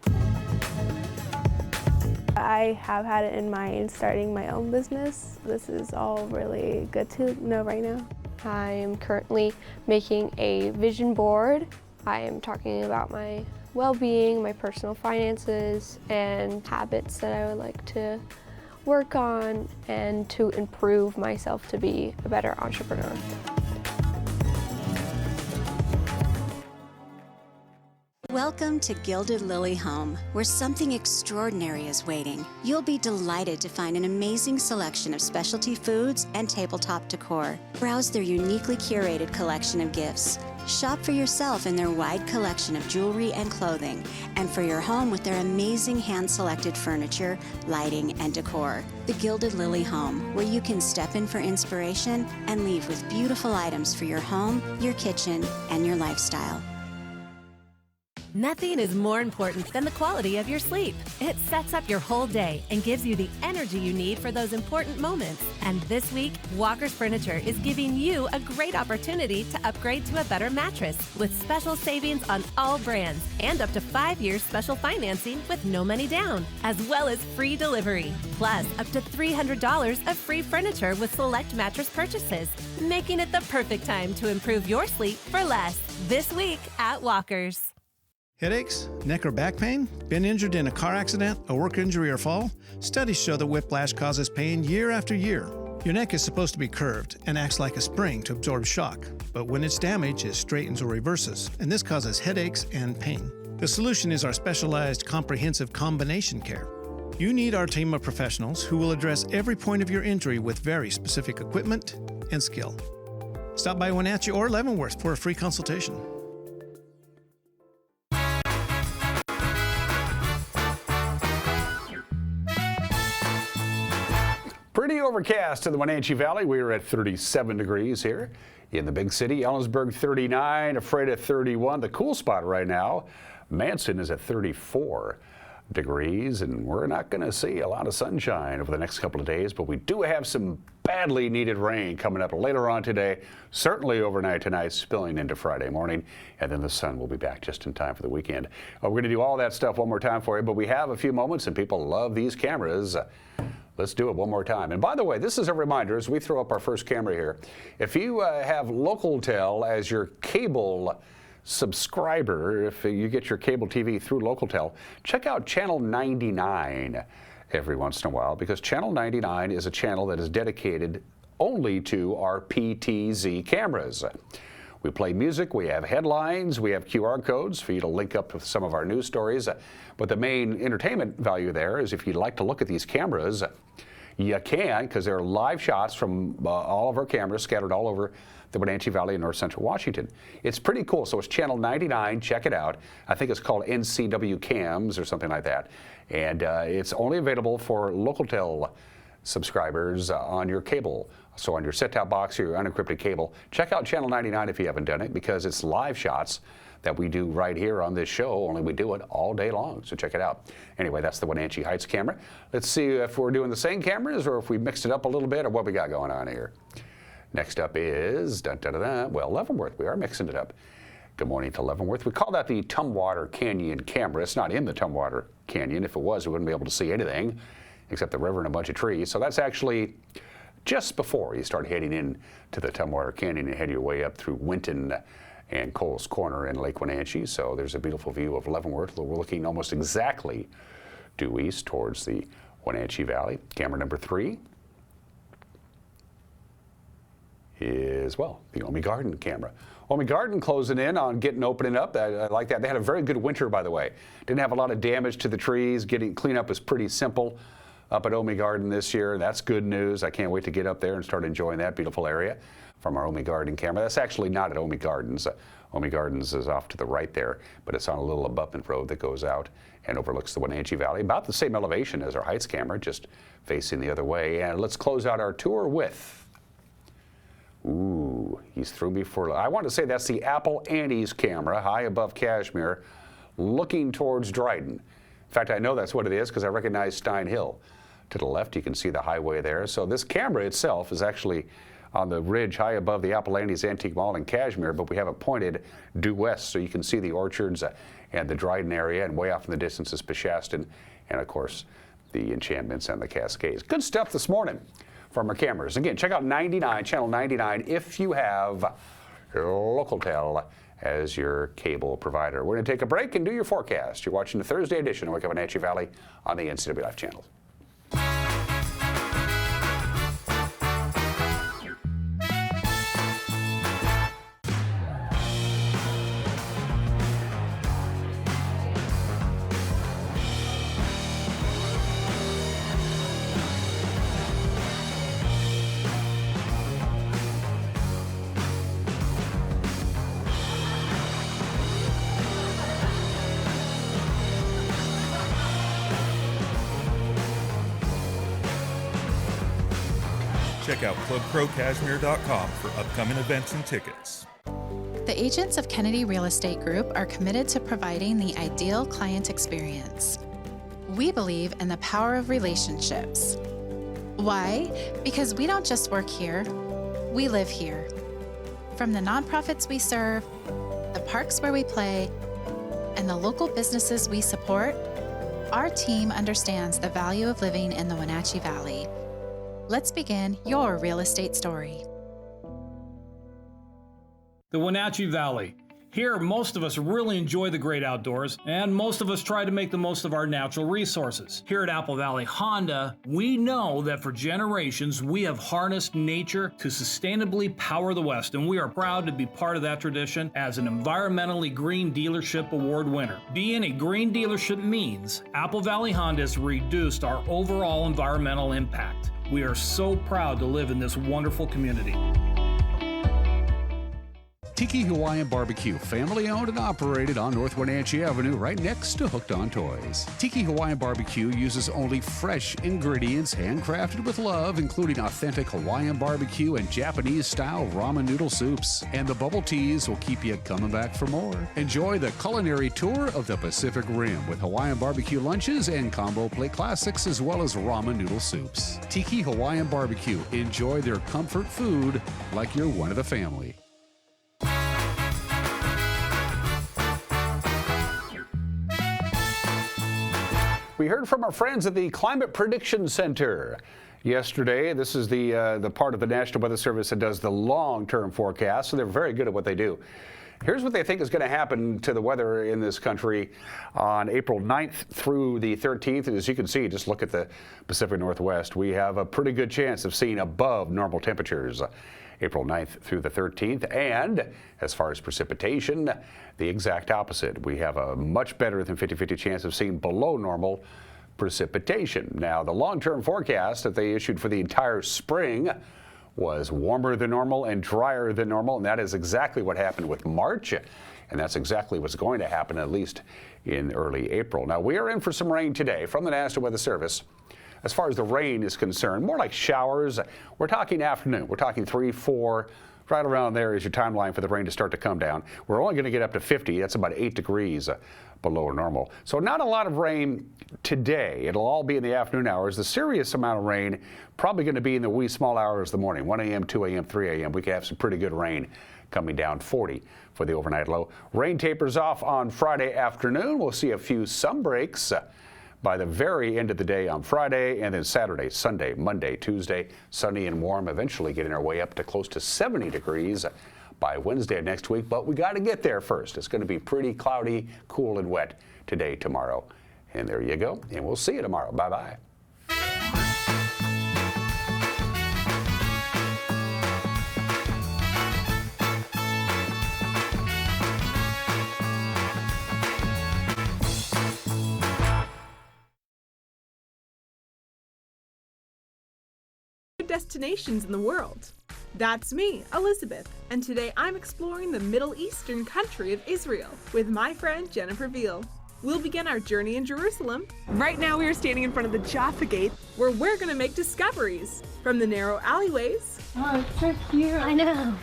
I have had it in mind starting my own business. This is all really good to know right now. I am currently making a vision board. I am talking about my well-being, my personal finances, and habits that I would like to work on and to improve myself to be a better entrepreneur. Welcome to Gilded Lily Home, where something extraordinary is waiting. You'll be delighted to find an amazing selection of specialty foods and tabletop decor. Browse their uniquely curated collection of gifts. Shop for yourself in their wide collection of jewelry and clothing, and for your home with their amazing hand-selected furniture, lighting, and decor. The Gilded Lily Home, where you can step in for inspiration and leave with beautiful items for your home, your kitchen, and your lifestyle. Nothing is more important than the quality of your sleep. It sets up your whole day and gives you the energy you need for those important moments. And this week, Walker's Furniture is giving you a great opportunity to upgrade to a better mattress with special savings on all brands and up to 5 years special financing with no money down, as well as free delivery. Plus, up to $300 of free furniture with select mattress purchases, making it the perfect time to improve your sleep for less. This week at Walker's. Headaches, neck or back pain? Been injured in a car accident, a work injury, or fall? Studies show that whiplash causes pain year after year. Your neck is supposed to be curved and acts like a spring to absorb shock. But when it's damaged, it straightens or reverses, and this causes headaches and pain. The solution is our specialized comprehensive combination care. You need our team of professionals who will address every point of your injury with very specific equipment and skill. Stop by Wenatchee or Leavenworth for a free consultation. Pretty overcast in the Wenatchee Valley. We are at 37 degrees here in the big city. Ellensburg 39, Ephrata 31. The cool spot right now, Manson is at 34 degrees, and we're not going to see a lot of sunshine over the next couple of days, but we do have some badly needed rain coming up later on today, certainly overnight tonight, spilling into Friday morning, and then the sun will be back just in time for the weekend. We're going to do all that stuff one more time for you, but we have a few moments, and people love these cameras. Let's do it one more time. And by the way, this is a reminder as we throw up our first camera here. If you have LocalTel as your cable subscriber, if you get your cable TV through LocalTel, check out Channel 99 every once in a while, because Channel 99 is a channel that is dedicated only to our PTZ cameras. We play music, we have headlines, we have QR codes for you to link up with some of our news stories. But the main entertainment value there is if you'd like to look at these cameras, you can, because there are live shots from all of our cameras scattered all over the Wenatchee Valley in north central Washington. It's pretty cool. So it's Channel 99. Check it out. I think it's called NCW Cams or something like that. And it's only available for LocalTel subscribers on your cable. So on your set-top box or your unencrypted cable, check out Channel 99 if you haven't done it, because it's live shots that we do right here on this show, only we do it all day long, so check it out. Anyway, that's the Wenatchee Heights camera. Let's see if we're doing the same cameras or if we mixed it up a little bit or what we got going on here. Next up is, well, Leavenworth. We are mixing it up. Good morning to Leavenworth. We call that the Tumwater Canyon camera. It's not in the Tumwater Canyon. If it was, we wouldn't be able to see anything except the river and a bunch of trees. So that's actually just before you start heading in to the Tumwater Canyon and head your way up through Winton and Coles Corner in Lake Wenatchee. So there's a beautiful view of Leavenworth. We're looking almost exactly due east towards the Wenatchee Valley. Camera number 3 is, well, the Omi Garden camera. Omi Garden closing in on opening up. I like that. They had a very good winter, by the way. Didn't have a lot of damage to the trees. Cleanup is pretty simple up at Omi Garden this year. That's good news. I can't wait to get up there and start enjoying that beautiful area from our Omi Garden camera. That's actually not at Omi Gardens. Omi Gardens is off to the right there, but it's on a little abutment road that goes out and overlooks the Wenatchee Valley. About the same elevation as our Heights camera, just facing the other way. And let's close out our tour with... Ooh, he's through me for... I want to say that's the Apple Annie's camera, high above Kashmir, looking towards Dryden. In fact, I know that's what it is because I recognize Stein Hill. To the left, you can see the highway there. So this camera itself is actually on the ridge high above the Apple Annie's Antique Mall in Kashmir, but we have it pointed due west, so you can see the orchards and the Dryden area, and way off in the distance is Peshastin, and of course, the enchantments and the Cascades. Good stuff this morning from our cameras. Again, check out 99, channel 99, if you have Local as your cable provider. We're going to take a break and do your forecast. You're watching the Thursday edition of Wake Up Wenatchee Valley on the NCW Life channel. Check out clubcrowcashmere.com for upcoming events and tickets. The agents of Kennedy Real Estate Group are committed to providing the ideal client experience. We believe in the power of relationships. Why? Because we don't just work here, we live here. From the nonprofits we serve, the parks where we play, and the local businesses we support, our team understands the value of living in the Wenatchee Valley. Let's begin your real estate story. The Wenatchee Valley. Here, most of us really enjoy the great outdoors, and most of us try to make the most of our natural resources. Here at Apple Valley Honda, we know that for generations, we have harnessed nature to sustainably power the West, and we are proud to be part of that tradition as an environmentally green dealership award winner. Being a green dealership means Apple Valley Honda has reduced our overall environmental impact. We are so proud to live in this wonderful community. Tiki Hawaiian Barbecue, family owned and operated on North Wenatchee Avenue, right next to Hooked on Toys. Tiki Hawaiian Barbecue uses only fresh ingredients handcrafted with love, including authentic Hawaiian barbecue and Japanese-style ramen noodle soups. And the bubble teas will keep you coming back for more. Enjoy the culinary tour of the Pacific Rim with Hawaiian barbecue lunches and combo plate classics, as well as ramen noodle soups. Tiki Hawaiian Barbecue. Enjoy their comfort food like you're one of the family. We heard from our friends at the Climate Prediction Center yesterday. This is the part of the National Weather Service that does the long-term forecast, so they're very good at what they do. Here's what they think is going to happen to the weather in this country on April 9th through the 13th. And as you can see, just look at the Pacific Northwest. We have a pretty good chance of seeing above normal temperatures April 9th through the 13th. And as far as precipitation, the exact opposite. We have a much better than 50-50 chance of seeing below normal precipitation. Now, the long-term forecast that they issued for the entire spring was warmer than normal and drier than normal, and that is exactly what happened with March, and that's exactly what's going to happen at least in early April. Now, we are in for some rain today from the National Weather Service. As far as the rain is concerned, more like showers. We're talking afternoon. We're talking 3, 4, right around there is your timeline for the rain to start to come down. We're only going to get up to 50. That's about 8 degrees below normal. So not a lot of rain today. It'll all be in the afternoon hours. The serious amount of rain probably going to be in the wee small hours of the morning, 1 a.m., 2 a.m., 3 a.m. We could have some pretty good rain coming down, 40 for the overnight low. Rain tapers off on Friday afternoon. We'll see a few sun breaks by the very end of the day on Friday, and then Saturday, Sunday, Monday, Tuesday, sunny and warm, eventually getting our way up to close to 70 degrees by Wednesday of next week. But we got to get there first. It's going to be pretty cloudy, cool, and wet today, tomorrow. And there you go. And we'll see you tomorrow. Bye-bye. destinations in the world. That's me, Elizabeth, and today I'm exploring the Middle Eastern country of Israel with my friend Jennifer Veal. We'll begin our journey in Jerusalem. Right now we are standing in front of the Jaffa Gate, where we're going to make discoveries. From the narrow alleyways, oh, it's so cute. I know.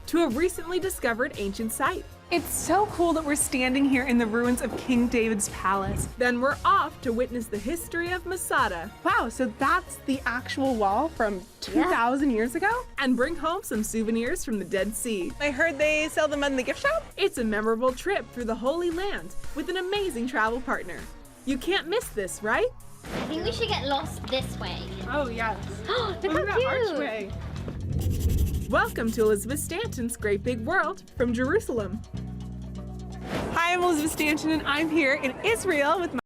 to a recently discovered ancient site. It's so cool that we're standing here in the ruins of King David's palace. Then we're off to witness the history of Masada. Wow, so that's the actual wall from 2,000 years ago? And bring home some souvenirs from the Dead Sea. I heard they sell them in the gift shop? It's a memorable trip through the Holy Land with an amazing travel partner. You can't miss this, right? I think we should get lost this way. Oh, yes. Look how cute. Archway. Welcome to Elizabeth Stanton's Great Big World from Jerusalem. Hi, I'm Elizabeth Stanton, and I'm here in Israel with my